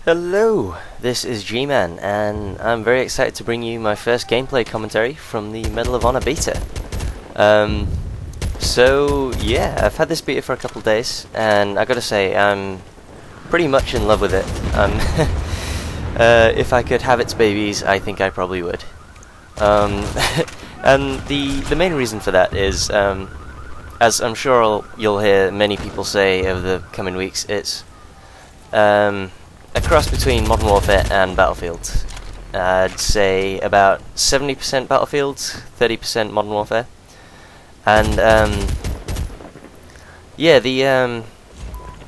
Hello, this is G-Man, and I'm very excited to bring you my first gameplay commentary from the Medal of Honor beta. So I've had this beta for a couple of days, and I gotta say, I'm pretty much in love with it. If I could have its babies, I think I probably would. And the main reason for that is, as I'm sure you'll hear many people say over the coming weeks, it's a cross between Modern Warfare and Battlefield. I'd say about 70% Battlefield, 30% Modern Warfare. And the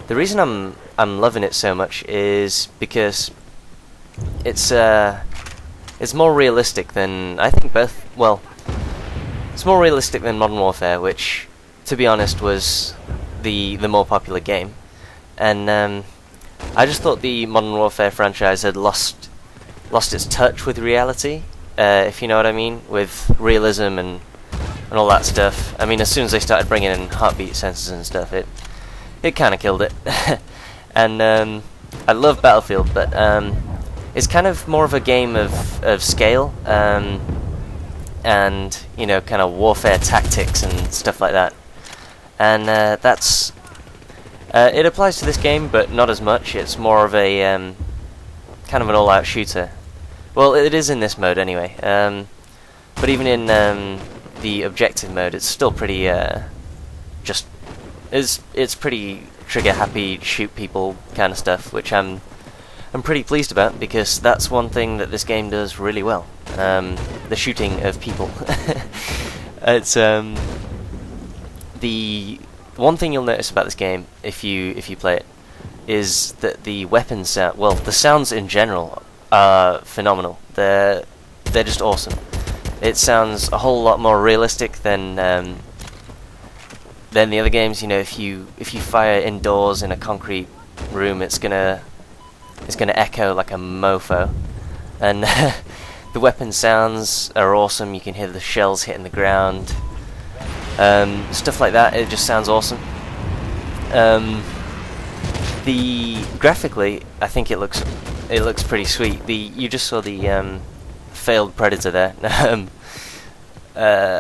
reason I'm loving it so much is because it's more realistic than I think both. Well, it's more realistic than Modern Warfare, which, to be honest, was the more popular game. And I just thought the Modern Warfare franchise had lost its touch with reality, if you know what I mean, with realism and all that stuff. I mean, as soon as they started bringing in heartbeat sensors and stuff, it kind of killed it. And I love Battlefield, but it's kind of more of a game of scale, and you know, kind of warfare tactics and stuff like that. And that's it applies to this game, but not as much. It's more of a kind of an all-out shooter. Well, it is in this mode anyway. But even in the objective mode, it's still pretty it's pretty trigger-happy, shoot people kind of stuff, which I'm pretty pleased about, because that's one thing that this game does really well. The shooting of people. It's the one thing you'll notice about this game, if you play it, is that the weapons sound, well, the sounds in general are phenomenal. They're just awesome. It sounds a whole lot more realistic than the other games. You know, if you fire indoors in a concrete room, it's gonna echo like a mofo. And the weapon sounds are awesome. You can hear the shells hitting the ground. Stuff like that, it just sounds awesome. Graphically, I think it looks pretty sweet. You just saw the failed Predator there.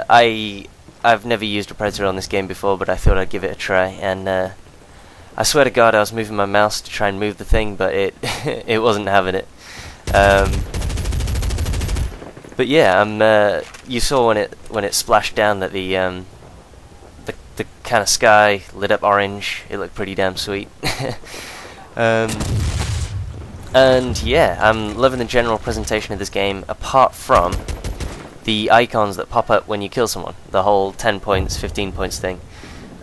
I've never used a Predator on this game before, but I thought I'd give it a try. And I swear to God, I was moving my mouse to try and move the thing, but it wasn't having it. But yeah, you saw when it splashed down that the kind of sky lit up orange. It looked pretty damn sweet. And yeah, I'm loving the general presentation of this game, apart from the icons that pop up when you kill someone. The whole 10 points, 15 points thing.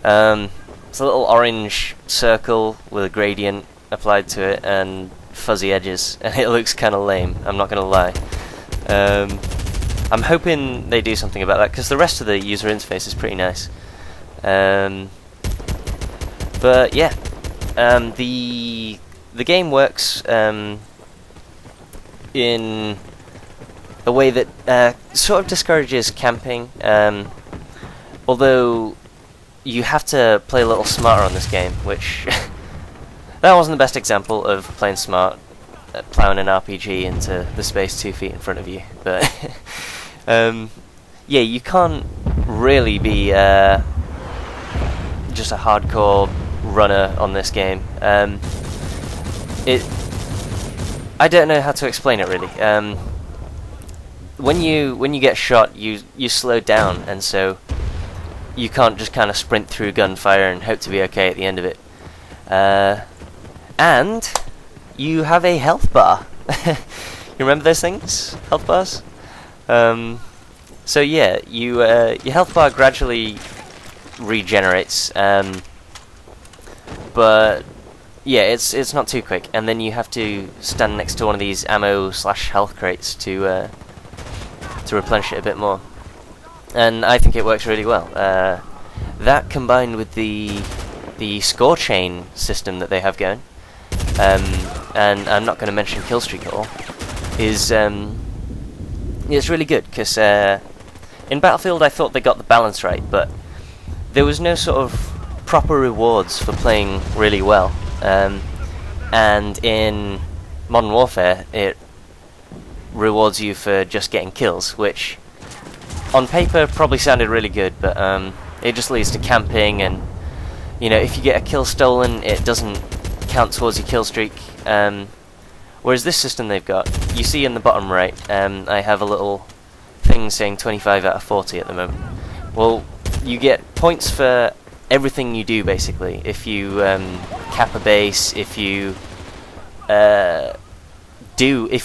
It's a little orange circle with a gradient applied to it and fuzzy edges, and it looks kind of lame, I'm not gonna lie. I'm hoping they do something about that, because the rest of the user interface is pretty nice. But yeah, the game works in a way that sort of discourages camping. Although you have to play a little smarter on this game, which that wasn't the best example of playing smart, plowing an RPG into the space 2 feet in front of you. But yeah, you can't really be just a hardcore runner on this game. I don't know how to explain it really. When you get shot, you slow down, and so you can't just kind of sprint through gunfire and hope to be okay at the end of it. And you have a health bar. You remember those things? Health bars? So yeah, your health bar gradually regenerates, but yeah, it's not too quick, and then you have to stand next to one of these ammo/health crates to replenish it a bit more. And I think it works really well. That combined with the score chain system that they have going, and I'm not going to mention Killstreak at all, is it's really good, because in Battlefield I thought they got the balance right, but there was no sort of proper rewards for playing really well. And in Modern Warfare, it rewards you for just getting kills, which on paper probably sounded really good, but it just leads to camping, and you know, if you get a kill stolen, it doesn't count towards your kill streak. Whereas this system they've got, you see in the bottom right, I have a little thing saying 25 out of 40 at the moment. Well, you get points for everything you do, basically. If you cap a base, if you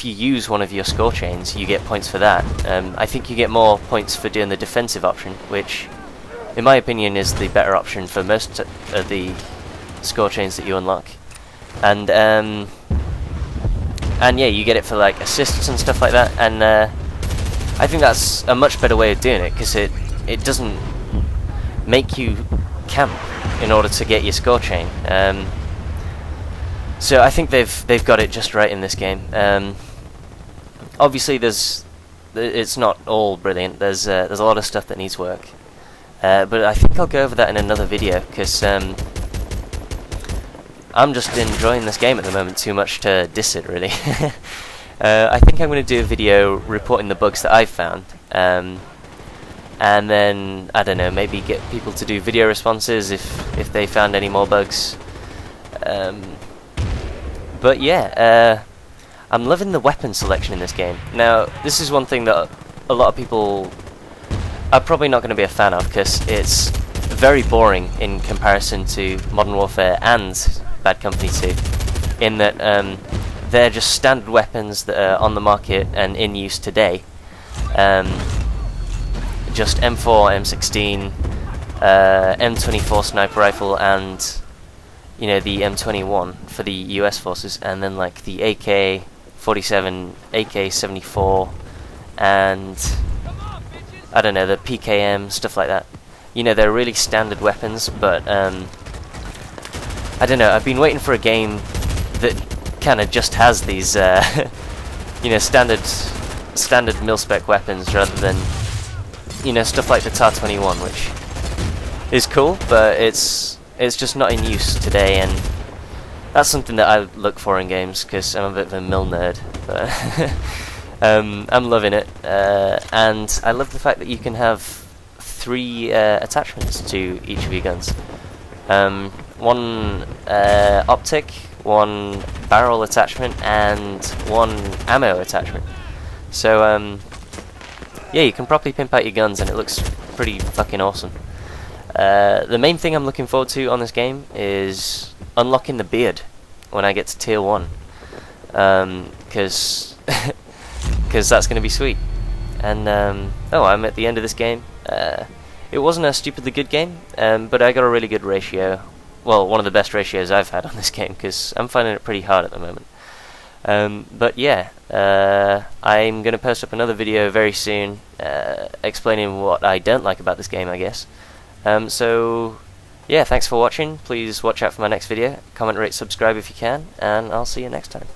use one of your score chains, you get points for that. I think you get more points for doing the defensive option, which, in my opinion, is the better option for most of the score chains that you unlock. And yeah, you get it for like assists and stuff like that. And I think that's a much better way of doing it, because it doesn't make you camp in order to get your score chain. So I think they've got it just right in this game. Obviously, it's not all brilliant. There's a lot of stuff that needs work, but I think I'll go over that in another video, because I'm just enjoying this game at the moment too much to diss it, really. I think I'm going to do a video reporting the bugs that I've found, and then, I don't know, maybe get people to do video responses if they found any more bugs. But yeah, I'm loving the weapon selection in this game. Now, this is one thing that a lot of people are probably not going to be a fan of, because it's very boring in comparison to Modern Warfare and Bad Company 2, in that they're just standard weapons that are on the market and in use today. Just M4, M16, M24 sniper rifle, and you know, the M21 for the US forces, and then like the AK-47, AK-74, and I don't know, the PKM, stuff like that. You know, they're really standard weapons, but I don't know, I've been waiting for a game that kind of just has these you know, standard mil-spec weapons, rather than, you know, stuff like the TAR-21, which is cool, but it's just not in use today, and that's something that I look for in games, because I'm a bit of a mil nerd. But I'm loving it, and I love the fact that you can have 3 attachments to each of your guns. One optic, 1 barrel attachment, and 1 ammo attachment. So yeah, you can properly pimp out your guns, and it looks pretty fucking awesome. The main thing I'm looking forward to on this game is unlocking the beard when I get to tier 1, because that's going to be sweet. And oh, I'm at the end of this game. It wasn't a stupidly good game, but I got a really good ratio. Well, one of the best ratios I've had on this game, because I'm finding it pretty hard at the moment. But yeah, I'm going to post up another video very soon, explaining what I don't like about this game, I guess. So yeah, thanks for watching. Please watch out for my next video. Comment, rate, subscribe if you can, and I'll see you next time.